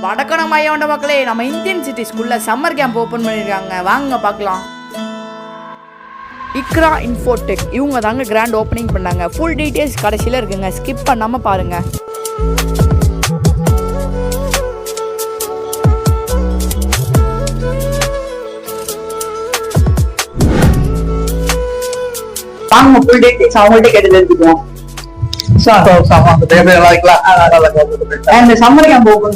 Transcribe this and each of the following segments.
வடக்கணம் மையோண்ட மக்களே, நம்ம Indian city ஸ்கூல்ல சம்மர் கேம்ப் ஓப்பன் பண்ணியிருக்காங்க. வாங்க பார்க்கலாம். இக்ரா இன்ஃபோடெக் இவங்க தாங்க கிராண்ட் ஓப்பனிங் பண்ணாங்க. ஃபுல் டீட்டெயில்ஸ் கடைசியில் இருக்குங்க, ஸ்கிப் பண்ணாமல் பாருங்கள். வாங்க ஃபுல் டீட்டெயில்ஸ் அவங்கள்ட்ட கேட்டு தெரிஞ்சுக்குவோம். இந்த சம்மர் கேம்ப் ஓப்பன்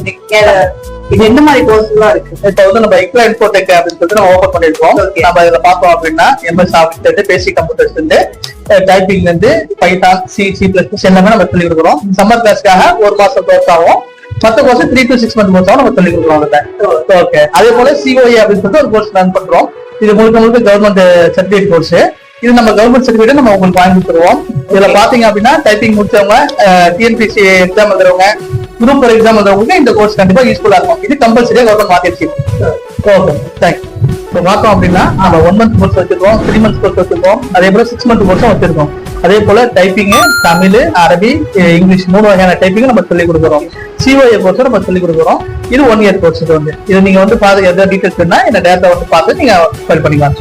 இது எந்த மாதிரி கோர்ஸ்லாம் இருக்கு? இப்ப வந்து நம்ம இக்ரா இன்ஃபோடெக் அப்படின்னு சொல்லிட்டு நம்ம ஓபன் பண்ணிருக்கோம். நம்ம இதுல பார்த்தோம் அப்படின்னா MS ஆஃபீஸ்ல இருந்து பேசிக் கம்ப்யூட்டர்ஸ் இருந்து டைப்பிங்ல இருந்து பைத்தான் C++ எல்லாமே நம்ம சொல்லி கொடுக்குறோம். சம்மர் கிளாஸ்க்காக 1 மாசம் கோர்ஸ் ஆகும். மத்த கோர்ஸ் 3 to 6 month கோர்ஸ் ஆகும் நம்ம சொல்லி கொடுக்குறோம். ஓகே, அதே போல COA அப்படின்னு சொல்லிட்டு ஒரு கோர்ஸ் ரன் பண்றோம். இது முழுக்க கவர்மெண்ட் சர்டிபிகேட் கோர்ஸ். இது நம்ம கவர்மெண்ட் சர்டிபிகேட் நம்ம உங்களுக்கு வாங்கி கொடுத்துருவோம். இதுல பாத்தீங்க அப்படின்னா டைப்பிங் முடிச்சவங்க, TNPSC எக்ஸாம் எழுதுறவங்க, குரூப் 4 எக்ஸாம் எழுதுறவங்க இந்த கோர்ஸ் கண்டிப்பா யூஸ்ஃபுல்லா இருக்கும். இது கம்பல்சரியா கவர்மெண்ட் மாத்திருச்சு. Okay, thanks. இப்போ பார்த்தோம் அப்படின்னா நம்ம 1 month கோர்ஸ் வச்சிருக்கோம், 3 months கோர்ஸ் வச்சிருக்கோம், அதே போல 6 month கோர்ஸும் வச்சிருக்கோம். அதே போல டைப்பிங் தமிழ், அரபி, இங்கிலீஷ் 3 வகையான டைப்பிங் நம்ம சொல்லி கொடுக்குறோம். COA கோர்ஸ் நம்ம சொல்லி கொடுக்குறோம். இது 1 year கோர்ஸ். இது வந்து இது நீங்க வந்து பார்த்து எதாவது டீடைல்ஸ் வேணா இந்த டேட்டா வந்து பார்த்து நீங்க ஃபைல் பண்ணிக்கலாம்.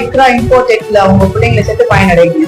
இக்ரா இன்ஃபோடெக்ல உங்க பிள்ளைங்களை சேர்த்து பயனடைங்க.